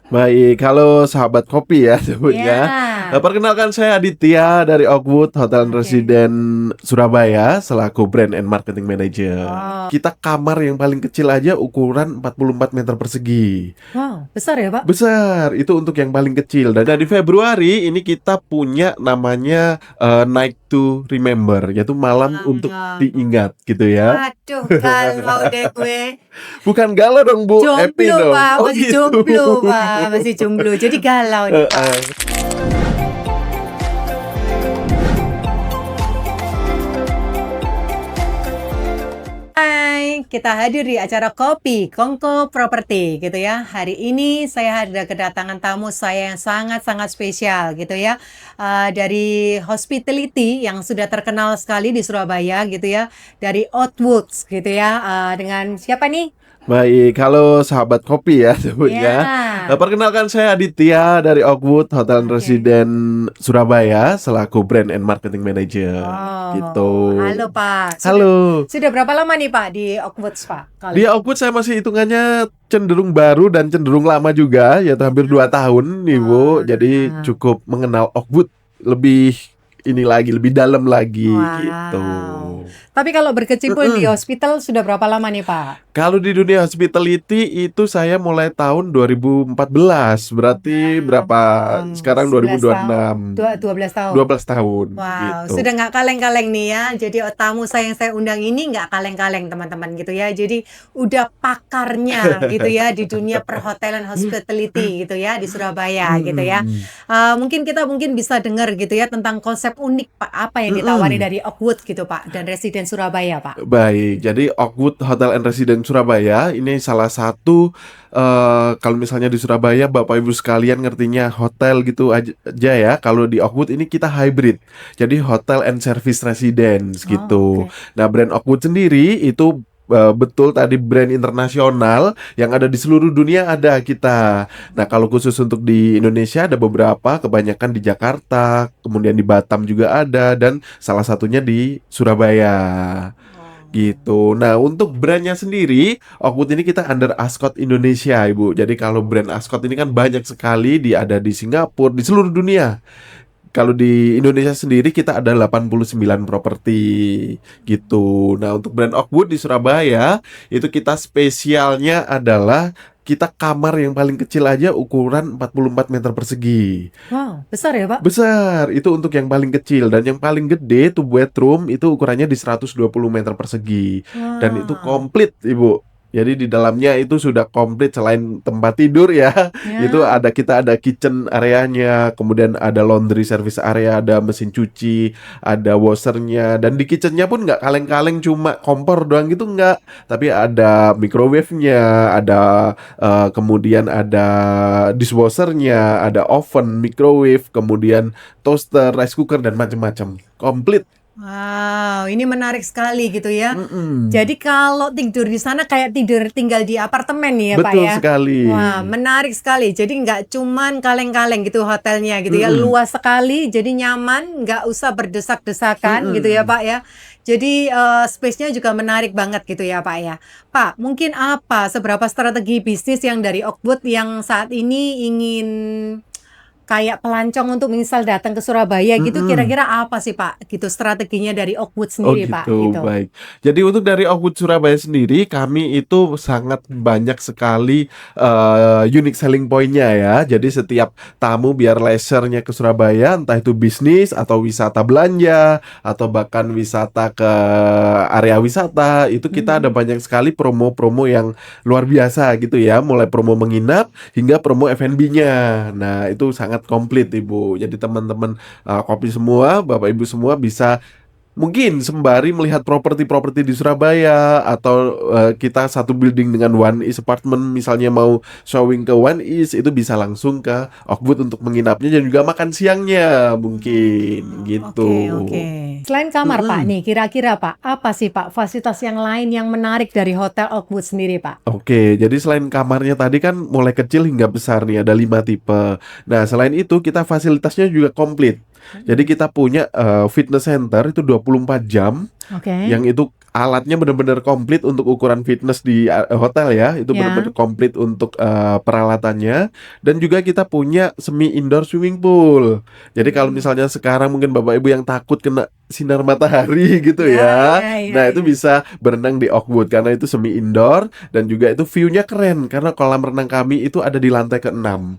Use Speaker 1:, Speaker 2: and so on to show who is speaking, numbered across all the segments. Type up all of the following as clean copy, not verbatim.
Speaker 1: Baik, halo sahabat kopi ya sebutnya.
Speaker 2: Ya,
Speaker 1: Perkenalkan saya Aditya dari Oakwood Hotel and
Speaker 2: oke.
Speaker 1: Residence Surabaya selaku Brand and Marketing Manager.
Speaker 2: Oh,
Speaker 1: Kita kamar yang paling kecil aja ukuran 44 meter persegi.
Speaker 2: wow, besar ya, Pak?
Speaker 1: Besar, itu untuk yang paling kecil. Dan di Februari ini kita punya namanya Night to Remember, yaitu malam untuk
Speaker 2: Wow.
Speaker 1: diingat gitu ya.
Speaker 2: Waduh, galau deh gue.
Speaker 1: Bukan galau dong Bu, happy
Speaker 2: Jomblo,
Speaker 1: dong.
Speaker 2: Pak.
Speaker 1: Oh
Speaker 2: Masih
Speaker 1: gitu.
Speaker 2: jomblo, Pak. Masih jomblo. Jadi galau nih, Pak.
Speaker 1: Heeh.
Speaker 2: Hai, kita hadir di acara Kopi Kongko Property gitu ya. Hari ini saya ada kedatangan tamu saya yang sangat-sangat spesial gitu ya. Dari hospitality yang sudah terkenal sekali di Surabaya gitu ya. Dari Outwoods gitu ya. Dengan siapa nih?
Speaker 1: Baik, halo sahabat kopi ya sebutnya.
Speaker 2: Ya,
Speaker 1: Perkenalkan saya Aditya dari Oakwood Hotel and
Speaker 2: oke.
Speaker 1: Residence Surabaya selaku Brand and Marketing Manager gitu.
Speaker 2: Oh, halo Pak. Sudah
Speaker 1: Halo.
Speaker 2: sudah berapa lama nih Pak di Oakwoods Pak? Kalau
Speaker 1: Di Oakwood saya masih hitungannya cenderung baru dan cenderung lama juga, yaitu hampir 2 tahun Ibu. Jadi
Speaker 2: Wah,
Speaker 1: cukup mengenal Oakwood lebih ini lagi, lebih dalam lagi gitu.
Speaker 2: wow. Tapi kalau berkecimpung di hospital sudah berapa lama nih Pak?
Speaker 1: Kalau di dunia hospitality itu saya mulai tahun 2014, berarti berapa
Speaker 2: Wow,
Speaker 1: sekarang
Speaker 2: 11 tahun,
Speaker 1: 2026,
Speaker 2: 12 tahun.
Speaker 1: 12 tahun
Speaker 2: Wow,
Speaker 1: gitu.
Speaker 2: sudah nggak kaleng-kaleng nih ya. Jadi tamu saya yang saya undang ini nggak kaleng-kaleng teman-teman gitu ya. Jadi udah pakarnya gitu ya di dunia perhotelan hospitality gitu ya di Surabaya gitu ya.
Speaker 1: Mhm,
Speaker 2: Mungkin kita bisa dengar gitu ya tentang konsep unik Pak apa yang ditawari
Speaker 1: mhm.
Speaker 2: dari Oakwood gitu Pak dan residen Surabaya Pak.
Speaker 1: Baik, jadi Oakwood Hotel and Residence Surabaya ini salah satu kalau misalnya di Surabaya Bapak Ibu sekalian ngertinya hotel gitu aja ya. Kalau di Oakwood ini kita hybrid. Jadi hotel and service residence
Speaker 2: Oh,
Speaker 1: gitu.
Speaker 2: oke.
Speaker 1: Nah, brand Oakwood sendiri itu betul tadi brand internasional yang ada di seluruh dunia ada kita. Nah, kalau khusus untuk di Indonesia ada beberapa, kebanyakan di Jakarta, kemudian di Batam juga ada dan salah satunya di Surabaya.
Speaker 2: Oh.
Speaker 1: Gitu. Nah, untuk brandnya sendiri, Oakwood ini kita under Ascot Indonesia, Ibu. Jadi kalau brand Ascot ini kan banyak sekali, ada di Singapura, di seluruh dunia. Kalau di Indonesia sendiri kita ada 89 properti gitu. Nah, untuk brand Oakwood di Surabaya, itu kita spesialnya adalah kita kamar yang paling kecil aja ukuran 44 meter persegi.
Speaker 2: Wow, besar ya Pak?
Speaker 1: Besar, itu untuk yang paling kecil. Dan yang paling gede, two bedroom, itu ukurannya di 120 meter persegi. Dan itu
Speaker 2: Wow.
Speaker 1: komplit, Ibu. Jadi di dalamnya itu sudah komplit selain tempat tidur ya. Itu
Speaker 2: Ya.
Speaker 1: kita ada kitchen areanya, kemudian ada laundry service area, ada mesin cuci, ada washernya. Dan di kitchennya pun nggak kaleng-kaleng cuma kompor doang gitu nggak. Tapi ada microwave-nya, ada kemudian ada dishwashernya, ada oven, microwave, kemudian toaster, rice cooker dan macam-macam. Komplit.
Speaker 2: Wow, ini menarik sekali gitu ya.
Speaker 1: Mm-mm.
Speaker 2: Jadi kalau tidur di sana kayak tinggal di apartemen nih ya Pak
Speaker 1: Betul
Speaker 2: ya.
Speaker 1: sekali.
Speaker 2: Wah, menarik sekali. Jadi nggak cuman kaleng-kaleng gitu hotelnya gitu ya.
Speaker 1: Mm-mm.
Speaker 2: Luas sekali, jadi nyaman, nggak usah berdesak-desakan gitu ya
Speaker 1: Mm-mm.
Speaker 2: Pak ya. Jadi space-nya juga menarik banget gitu ya Pak ya. Pak, mungkin seberapa strategi bisnis yang dari Oakwood yang saat ini ingin kayak pelancong untuk misal datang ke Surabaya gitu,
Speaker 1: Mm-mm.
Speaker 2: kira-kira apa sih Pak, gitu strateginya dari Oakwood
Speaker 1: Oh
Speaker 2: sendiri Pak,
Speaker 1: gitu,
Speaker 2: gitu?
Speaker 1: baik. Jadi untuk dari Oakwood Surabaya sendiri, kami itu sangat banyak sekali unique selling point-nya ya. Jadi setiap tamu biar leisure-nya ke Surabaya, entah itu bisnis atau wisata belanja atau bahkan wisata ke area wisata, itu kita ada
Speaker 2: Mhm.
Speaker 1: banyak sekali promo-promo yang luar biasa gitu ya. Mulai promo menginap hingga promo F&B-nya. Nah, itu sangat komplit Ibu. Jadi teman-teman kopi semua, Bapak Ibu semua bisa mungkin sembari melihat properti-properti di Surabaya atau kita satu building dengan One East Apartment misalnya mau showing ke One East itu bisa langsung ke Oakwood untuk menginapnya dan juga makan siangnya mungkin gitu.
Speaker 2: Oke, oke. Selain kamar Pak
Speaker 1: Mm-mm.
Speaker 2: nih, kira-kira Pak, apa sih Pak fasilitas yang lain yang menarik dari Hotel Oakwood sendiri Pak?
Speaker 1: Oke, jadi selain kamarnya tadi kan mulai kecil hingga besar nih ada 5 tipe. Nah, selain itu kita fasilitasnya juga komplit. Jadi
Speaker 2: Mhm.
Speaker 1: kita punya fitness center itu 24 jam
Speaker 2: Oke.
Speaker 1: yang itu alatnya benar-benar komplit untuk ukuran fitness di hotel ya. Itu benar-benar
Speaker 2: Ya.
Speaker 1: komplit untuk peralatannya. Dan juga kita punya semi indoor swimming pool. Jadi kalau
Speaker 2: Hmm.
Speaker 1: misalnya sekarang mungkin Bapak Ibu yang takut kena sinar matahari gitu
Speaker 2: Ya,
Speaker 1: ya.
Speaker 2: ya, ya,
Speaker 1: Nah, itu
Speaker 2: ya.
Speaker 1: bisa berenang di Oakwood karena itu semi indoor dan juga itu view-nya keren karena kolam renang kami itu ada di lantai ke-6.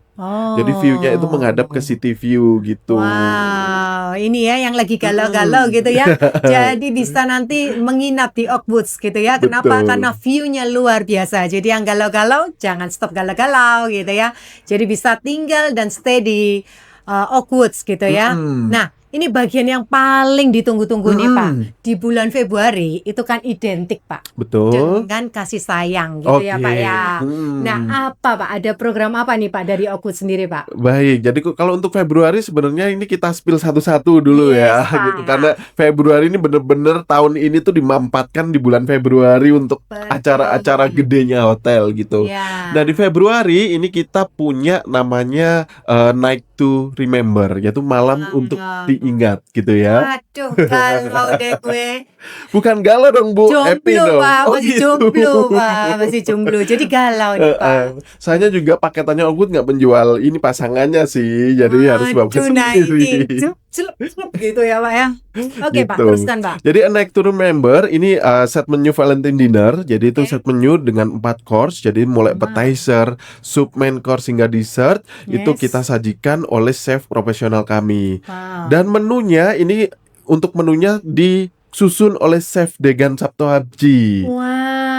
Speaker 1: Jadi view-nya itu menghadap ke
Speaker 2: Oh.
Speaker 1: city view gitu.
Speaker 2: Wow, ini ya yang lagi galau-galau
Speaker 1: Mm-mm.
Speaker 2: gitu ya. Jadi bisa nanti menginap di Oakwoods gitu ya. Kenapa? Karena
Speaker 1: Betul.
Speaker 2: view-nya luar biasa. Jadi yang galau-galau jangan stop galau-galau gitu ya. Jadi bisa tinggal dan stay di Oakwoods gitu ya.
Speaker 1: Mm-mm.
Speaker 2: Nah, ini bagian yang paling ditunggu-tunggu nih Pak.
Speaker 1: Mm-mm.
Speaker 2: Di bulan Februari itu kan identik Pak
Speaker 1: Betul.
Speaker 2: dengan kasih sayang gitu ya Pak
Speaker 1: Oke.
Speaker 2: ya. Nah, apa Pak? Ada program apa nih Pak dari Oakwoods sendiri Pak?
Speaker 1: Baik, jadi kalau untuk Februari sebenarnya ini kita spill satu-satu dulu
Speaker 2: Yes
Speaker 1: ya, gitu. Karena
Speaker 2: Pak.
Speaker 1: Februari ini bener-bener tahun ini tuh dimampatkan di bulan Februari untuk acara-acara
Speaker 2: Betul.
Speaker 1: gedenya hotel gitu. Nah, di
Speaker 2: Ya.
Speaker 1: Februari ini kita punya namanya Night to Remember, yaitu malam untuk
Speaker 2: Wow.
Speaker 1: diingat gitu ya.
Speaker 2: Waduh, galau deh gue.
Speaker 1: Bukan galau dong Bu, happy
Speaker 2: Jomblo
Speaker 1: dong.
Speaker 2: Pak,
Speaker 1: Oh
Speaker 2: masih
Speaker 1: gitu.
Speaker 2: jomblo Pak, masih jomblo. Jadi galau nih Pak.
Speaker 1: Saya juga paketannya Ogut nggak menjual ini pasangannya sih, jadi harus bawa
Speaker 2: Waduh, nah ini
Speaker 1: sendiri.
Speaker 2: celup gitu ya Pak ya. Oke Pak,
Speaker 1: Gitu.
Speaker 2: teruskan Pak.
Speaker 1: Jadi A Night to Remember ini set menu Valentine dinner. Jadi itu
Speaker 2: Oke.
Speaker 1: set menu dengan 4 course. Jadi mulai
Speaker 2: Wow.
Speaker 1: appetizer, soup, main course hingga dessert itu
Speaker 2: Yes.
Speaker 1: kita sajikan oleh chef profesional kami.
Speaker 2: Wow.
Speaker 1: Dan menunya ini untuk menunya disusun oleh chef Degan Sabtohabji.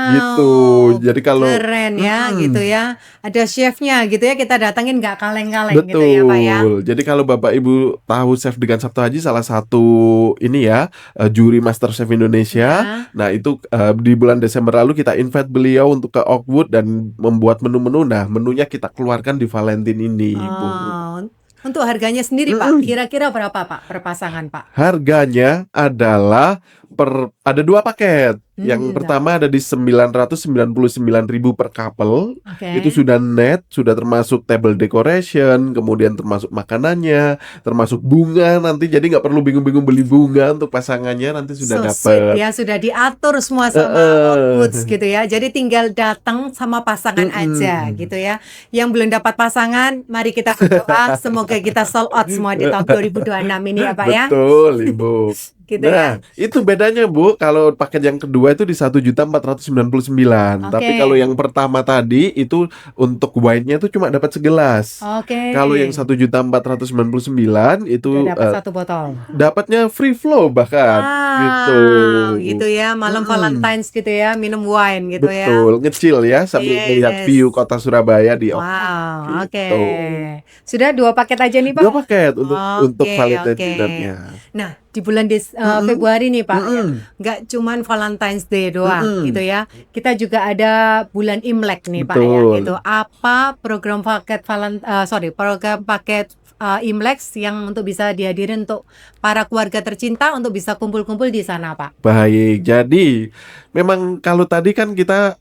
Speaker 1: Gitu.
Speaker 2: Wow,
Speaker 1: Jadi kalau
Speaker 2: keren ya
Speaker 1: Mm-mm.
Speaker 2: gitu ya. Ada chefnya gitu ya, kita datengin nggak kaleng-kaleng gitu ya Pak ya.
Speaker 1: Betul. Jadi kalau Bapak Ibu tahu Chef Degan Sabtohaji salah satu ini ya juri Master Chef Indonesia.
Speaker 2: Ya.
Speaker 1: Nah itu di bulan Desember lalu kita invite beliau untuk ke Oakwood dan membuat menu-menu. Nah menunya kita keluarkan di Valentine ini, Bu.
Speaker 2: Oh, untuk harganya sendiri Pak,
Speaker 1: Mm-mm.
Speaker 2: kira-kira berapa Pak per pasangan Pak?
Speaker 1: Harganya adalah ada 2 paket. Yang
Speaker 2: Nah,
Speaker 1: pertama ada di 999.000 per couple. Itu
Speaker 2: oke.
Speaker 1: sudah net, sudah termasuk table decoration, kemudian termasuk makanannya, termasuk bunga nanti. Jadi nggak perlu bingung-bingung beli bunga untuk pasangannya, nanti sudah
Speaker 2: So sweet
Speaker 1: dapet.
Speaker 2: ya, sudah diatur semua sama Oakwoods gitu ya. Jadi tinggal datang sama pasangan aja
Speaker 1: Mm-mm.
Speaker 2: gitu ya. Yang belum dapat pasangan, mari kita berdoa semoga kita sold out semua di tahun 2026 ini ya Pak ya.
Speaker 1: Betul, Ibu.
Speaker 2: Gitu ya.
Speaker 1: Nah, itu bedanya Bu. Kalau paket yang kedua itu di 1.499.000. Tapi kalau
Speaker 2: Oke.
Speaker 1: yang pertama tadi itu untuk wine-nya itu cuma dapat segelas. Kalau yang
Speaker 2: Oke.
Speaker 1: 1.499.000 itu
Speaker 2: Udah dapat 1 botol.
Speaker 1: dapatnya free flow bahkan gitu.
Speaker 2: Wow, gitu ya. Malam
Speaker 1: Mm-mm.
Speaker 2: Valentine's gitu ya, minum wine gitu ya.
Speaker 1: Betul, ngecil ya sambil melihat view
Speaker 2: Yes.
Speaker 1: kota Surabaya di
Speaker 2: Wow, oke.
Speaker 1: gitu.
Speaker 2: Sudah 2 paket aja nih
Speaker 1: 2
Speaker 2: Pak?
Speaker 1: paket untuk
Speaker 2: Oke,
Speaker 1: Valentine
Speaker 2: oke.
Speaker 1: dinner-nya.
Speaker 2: Nah, di bulan
Speaker 1: Mm-mm.
Speaker 2: Februari nih Pak, ya,
Speaker 1: Mm-mm.
Speaker 2: nggak cuman Valentine's Day doang
Speaker 1: Mm-mm.
Speaker 2: gitu ya. Kita juga ada bulan Imlek nih Pak ya,
Speaker 1: Betul.
Speaker 2: gitu. Apa program paket Imlek yang untuk bisa dihadirin untuk para keluarga tercinta untuk bisa kumpul-kumpul di sana Pak?
Speaker 1: Baik, jadi memang kalau tadi kan kita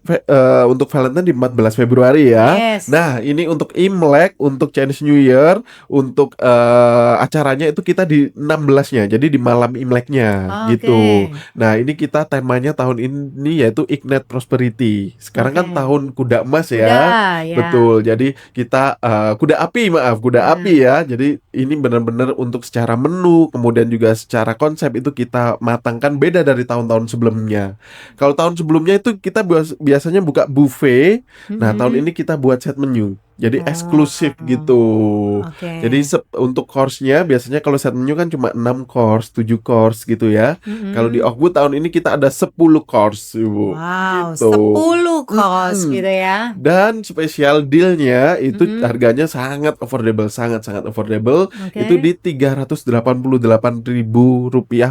Speaker 1: untuk Valentine di 14 Februari ya.
Speaker 2: Yes.
Speaker 1: Nah, ini untuk Imlek, untuk Chinese New Year, untuk acaranya itu kita di 16-nya. Jadi di malam Imleknya gitu.
Speaker 2: Oke.
Speaker 1: Nah, ini kita temanya tahun ini yaitu Ignite Prosperity. Sekarang kan
Speaker 2: Oke.
Speaker 1: tahun kuda emas ya.
Speaker 2: Udah, ya.
Speaker 1: Betul. Jadi kita kuda
Speaker 2: Ya.
Speaker 1: api ya. Jadi ini benar-benar untuk secara menu, kemudian juga secara konsep itu kita matangkan beda dari tahun-tahun sebelumnya. Kalau tahun sebelumnya itu kita biasanya buka buffet. Nah, tahun
Speaker 2: Mm-mm.
Speaker 1: ini kita buat set menu. Jadi
Speaker 2: Oh,
Speaker 1: eksklusif gitu.
Speaker 2: oke.
Speaker 1: Jadi untuk course-nya biasanya kalau set menu kan cuma 6 course, 7 course gitu ya. Kalau di
Speaker 2: Mm-mm.
Speaker 1: Oakwood tahun ini kita ada 10 course, Ibu.
Speaker 2: Wow,
Speaker 1: Gitu.
Speaker 2: 10 course
Speaker 1: Mm-mm.
Speaker 2: gitu ya.
Speaker 1: Dan spesial dealnya itu
Speaker 2: Mm-mm.
Speaker 1: harganya sangat affordable, sangat affordable.
Speaker 2: Oke.
Speaker 1: Itu di Rp388.000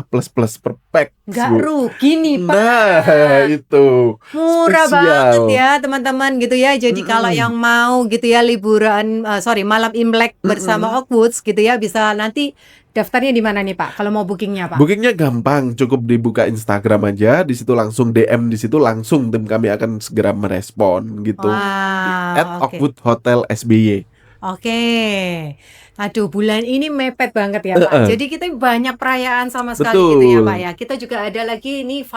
Speaker 1: plus per pack.
Speaker 2: Nggak
Speaker 1: Bu.
Speaker 2: rugi nih Pak.
Speaker 1: Nah, itu
Speaker 2: Murah
Speaker 1: spesial.
Speaker 2: banget ya teman-teman gitu ya. Jadi kalau
Speaker 1: Mm-mm.
Speaker 2: yang mau gitu ya liburan, malam Imlek bersama
Speaker 1: Mm-mm.
Speaker 2: Oakwoods gitu ya, bisa nanti daftarnya di mana nih Pak? Kalau mau bookingnya Pak?
Speaker 1: Bookingnya gampang, cukup dibuka Instagram aja, di situ langsung DM, di situ langsung tim kami akan segera merespon gitu.
Speaker 2: Wow, oke.
Speaker 1: @Oakwood Hotel SBY.
Speaker 2: Oke. Aduh, bulan ini mepet banget ya, Pak.
Speaker 1: Heeh,
Speaker 2: Jadi kita banyak perayaan sama sekali gitu ya, Pak,
Speaker 1: betul,
Speaker 2: ya. Kita juga ada lagi ini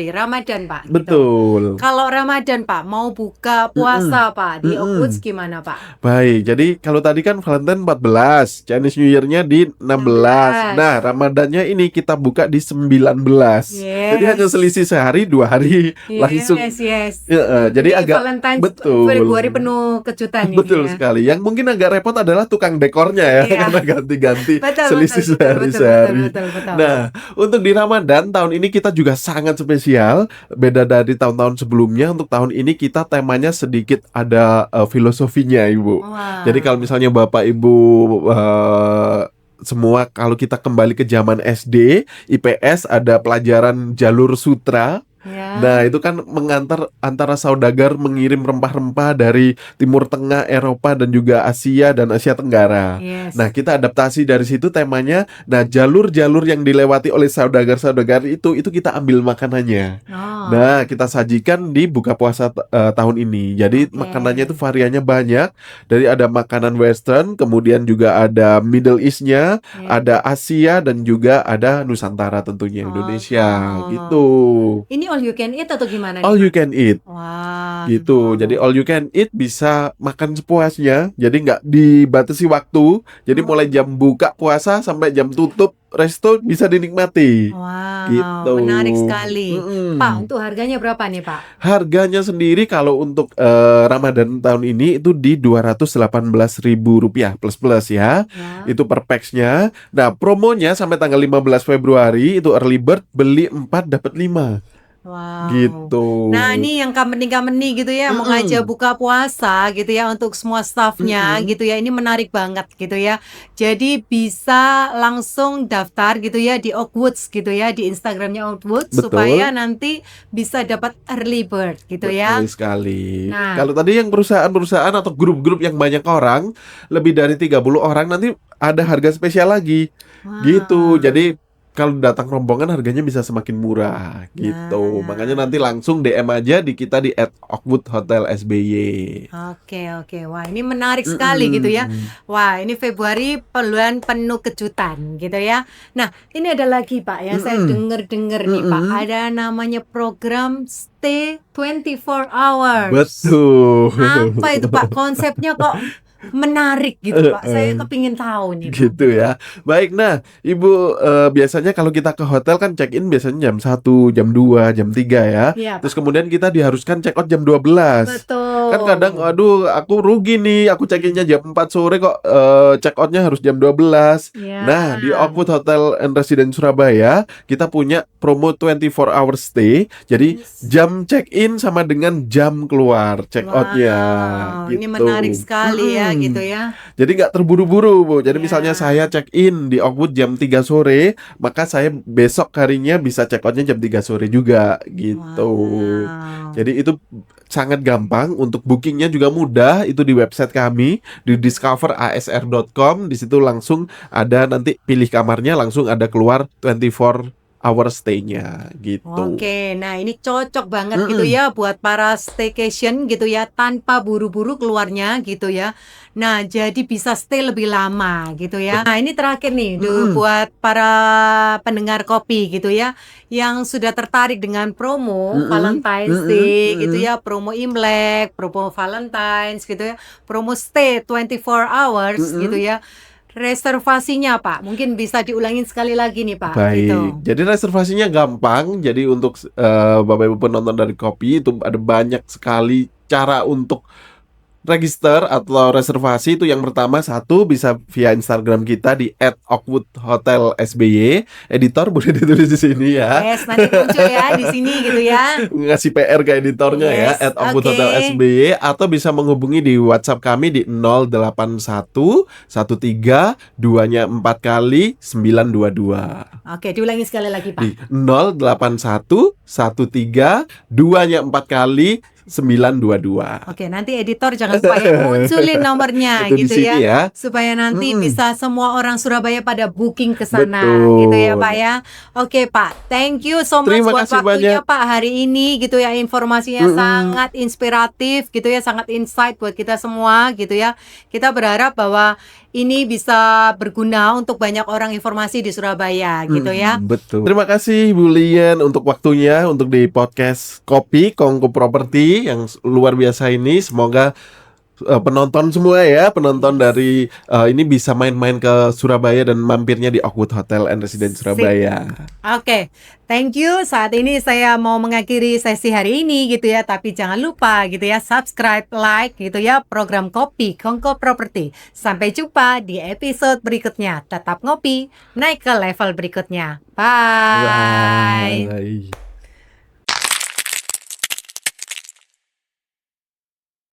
Speaker 2: Ramadan, Pak, gitu.
Speaker 1: betul,
Speaker 2: Kalau Ramadan, Pak, mau buka
Speaker 1: mhm,
Speaker 2: puasa, Pak, di Oakwoods
Speaker 1: mhm.
Speaker 2: gimana, Pak?
Speaker 1: Baik, jadi kalau tadi kan Valentine 14, Chinese New Year-nya di 16. Nah,
Speaker 2: 16.
Speaker 1: Ramadannya ini kita buka di 19. Jadi hanya
Speaker 2: Yes.
Speaker 1: selisih sehari, 2 hari langsung
Speaker 2: Yes, yes.
Speaker 1: heeh, jadi
Speaker 2: Jadi
Speaker 1: agak
Speaker 2: Valentine's
Speaker 1: betul.
Speaker 2: Februari penuh kejutan ini
Speaker 1: Betul
Speaker 2: ya.
Speaker 1: sekali. Yang mungkin agak repot adalah tukang dekornya ya,
Speaker 2: Iya.
Speaker 1: karena ganti-ganti
Speaker 2: Betul, betul,
Speaker 1: selisih
Speaker 2: betul, betul, betul,
Speaker 1: sehari-sehari.
Speaker 2: betul, betul.
Speaker 1: Nah, untuk di Ramadan tahun ini kita juga sangat spesial, beda dari tahun-tahun sebelumnya. Untuk tahun ini kita temanya sedikit ada filosofinya, Ibu. Jadi kalau
Speaker 2: Wow.
Speaker 1: misalnya Bapak Ibu semua kalau kita kembali ke zaman SD, IPS ada pelajaran jalur sutra.
Speaker 2: Ya.
Speaker 1: Nah, itu kan mengantar antara saudagar mengirim rempah-rempah dari Timur Tengah, Eropa, dan juga Asia dan Asia Tenggara. Nah,
Speaker 2: Yes.
Speaker 1: kita adaptasi dari situ temanya. Nah, jalur-jalur yang dilewati oleh saudagar-saudagar itu kita ambil makanannya.
Speaker 2: Oh,
Speaker 1: Nah, kita sajikan di buka puasa tahun ini. Jadi
Speaker 2: oke.
Speaker 1: makanannya itu variannya banyak. Dari ada makanan Western, kemudian juga ada Middle East-nya,
Speaker 2: Ya.
Speaker 1: ada Asia, dan juga ada Nusantara tentunya Indonesia gitu.
Speaker 2: Oh. Ini all you can eat atau gimana nih,
Speaker 1: All you
Speaker 2: Pak?
Speaker 1: can eat gitu. Jadi
Speaker 2: Wow.
Speaker 1: all you can eat bisa makan sepuasnya. Jadi nggak dibatasi waktu. Jadi mulai
Speaker 2: Oh.
Speaker 1: jam buka puasa sampai jam tutup resto bisa dinikmati
Speaker 2: Wow,
Speaker 1: gitu.
Speaker 2: menarik sekali. Pak,
Speaker 1: Mm-mm.
Speaker 2: untuk harganya berapa nih, Pak?
Speaker 1: Harganya sendiri kalau untuk Ramadan tahun ini itu di Rp218.000 plus ya.
Speaker 2: Ya.
Speaker 1: Itu per pax-nya. Nah, promonya sampai tanggal 15 Februari itu early bird beli 4 dapat 5
Speaker 2: Wow.
Speaker 1: gitu.
Speaker 2: Nah, ini yang company-company gitu ya, mau ngajak
Speaker 1: Mm-mm.
Speaker 2: buka puasa gitu ya untuk semua staffnya
Speaker 1: Mm-mm.
Speaker 2: gitu ya. Ini menarik banget gitu ya. Jadi bisa langsung daftar gitu ya di Oakwoods gitu ya, di Instagramnya Oakwoods supaya
Speaker 1: Betul.
Speaker 2: nanti bisa dapat early bird gitu ya.
Speaker 1: Betul sekali.
Speaker 2: Nah,
Speaker 1: Kalau tadi yang perusahaan-perusahaan atau grup-grup yang banyak orang, lebih dari 30 orang nanti ada harga spesial lagi. Gitu.
Speaker 2: wah.
Speaker 1: Jadi kalau datang rombongan harganya bisa semakin murah gitu. Makanya
Speaker 2: Nah.
Speaker 1: nanti langsung DM aja di kita di @oakwood_hotel_sby.
Speaker 2: Oke, oke. Wah, ini menarik sekali gitu ya.
Speaker 1: Mm-mm.
Speaker 2: Wah, ini Februari bulan penuh kejutan gitu ya. Nah, ini ada lagi Pak yang saya
Speaker 1: Mm-mm.
Speaker 2: dengar-dengar nih Pak,
Speaker 1: Mm-mm.
Speaker 2: ada namanya program Stay 24 Hours.
Speaker 1: Betul.
Speaker 2: Apa itu Pak? Konsepnya kok menarik gitu Pak. Saya kepingin tahu nih Pak.
Speaker 1: Gitu ya. Baik, nah Ibu, biasanya kalau kita ke hotel kan check-in biasanya jam 1, jam 2, jam 3 ya.
Speaker 2: Iya
Speaker 1: Terus
Speaker 2: Pak.
Speaker 1: kemudian kita diharuskan check out jam 12. Kan kadang,
Speaker 2: Betul.
Speaker 1: aduh aku rugi nih, aku check-innya jam 4 sore kok check out-nya harus jam 12.
Speaker 2: Ya.
Speaker 1: Nah, di Oakwood Hotel and Residence Surabaya, kita punya promo 24 hour stay. Jadi
Speaker 2: Yes.
Speaker 1: jam check-in sama dengan jam keluar check out-nya
Speaker 2: Wow, ini
Speaker 1: gitu.
Speaker 2: menarik sekali ya gitu
Speaker 1: Mm-mm.
Speaker 2: ya.
Speaker 1: Jadi nggak terburu-buru, Bu. Jadi misalnya saya
Speaker 2: Ya.
Speaker 1: check-in di Oakwood jam 3 sore, maka saya besok harinya bisa check out-nya jam 3 sore juga, gitu.
Speaker 2: Wow.
Speaker 1: Jadi itu sangat gampang, untuk bookingnya juga mudah, itu di website kami, di discoverasr.com, di situ langsung ada nanti pilih kamarnya, langsung ada keluar 24 hour stay-nya, gitu.
Speaker 2: Oke, nah ini cocok banget gitu
Speaker 1: Mm-mm.
Speaker 2: ya buat para staycation gitu ya, tanpa buru-buru keluarnya gitu ya. Nah, jadi bisa stay lebih lama gitu ya. Nah, ini terakhir nih
Speaker 1: Mm-mm.
Speaker 2: buat para pendengar kopi gitu ya, yang sudah tertarik dengan promo
Speaker 1: Mm-mm.
Speaker 2: Valentine's
Speaker 1: Mm-mm.
Speaker 2: Day gitu
Speaker 1: Mm-mm.
Speaker 2: ya, promo Imlek, promo Valentine's gitu ya, promo stay 24 hours gitu
Speaker 1: Mm-mm.
Speaker 2: ya. Reservasinya Pak, mungkin bisa diulangin sekali lagi nih Pak, gitu.
Speaker 1: Baik, jadi reservasinya gampang. Jadi untuk Bapak Ibu penonton dari Kopi itu ada banyak sekali cara untuk register atau reservasi. Itu yang pertama, satu bisa via Instagram kita di @oakwood_hotel_sby. Editor boleh ditulis di sini ya.
Speaker 2: Yes, nanti muncul ya di sini gitu ya.
Speaker 1: Ngasih PR ke editornya ya,
Speaker 2: Yes, oke.
Speaker 1: @oakwood_hotel_sby, atau bisa menghubungi di WhatsApp kami di 081 13 2-nya 4 kali 922.
Speaker 2: Oke, diulangi sekali lagi,
Speaker 1: Di
Speaker 2: Pak.
Speaker 1: 081 13 2-nya 4 kali 922.
Speaker 2: Oke, nanti editor jangan lupa ya munculin nomornya
Speaker 1: Itu di
Speaker 2: gitu
Speaker 1: sini
Speaker 2: ya.
Speaker 1: ya.
Speaker 2: Supaya nanti
Speaker 1: Mm-mm.
Speaker 2: bisa semua orang Surabaya pada booking ke sana gitu ya Pak
Speaker 1: Betul.
Speaker 2: ya. Oke Pak, thank you so much
Speaker 1: Terima
Speaker 2: buat
Speaker 1: kasih
Speaker 2: waktunya
Speaker 1: banyak.
Speaker 2: Pak hari ini gitu ya. Informasinya
Speaker 1: Mm-mm.
Speaker 2: sangat inspiratif gitu ya, sangat insight buat kita semua gitu ya. Kita berharap bahwa ini bisa berguna untuk banyak orang informasi di Surabaya gitu ya.
Speaker 1: Betul. Terima kasih Bu Lian untuk waktunya untuk di podcast Kopi Kongko Property yang luar biasa ini. Semoga penonton semua ya, penonton
Speaker 2: Yes.
Speaker 1: dari ini bisa main-main ke Surabaya dan mampirnya di Oakwood Hotel and Residence
Speaker 2: Sip.
Speaker 1: Surabaya.
Speaker 2: Oke, thank you. Saat ini saya mau mengakhiri sesi hari ini gitu ya, tapi jangan lupa gitu ya, subscribe, like gitu ya program Kopi Kongko Property. Sampai jumpa di episode berikutnya. Tetap ngopi, naik ke level berikutnya. Bye.
Speaker 1: Bye.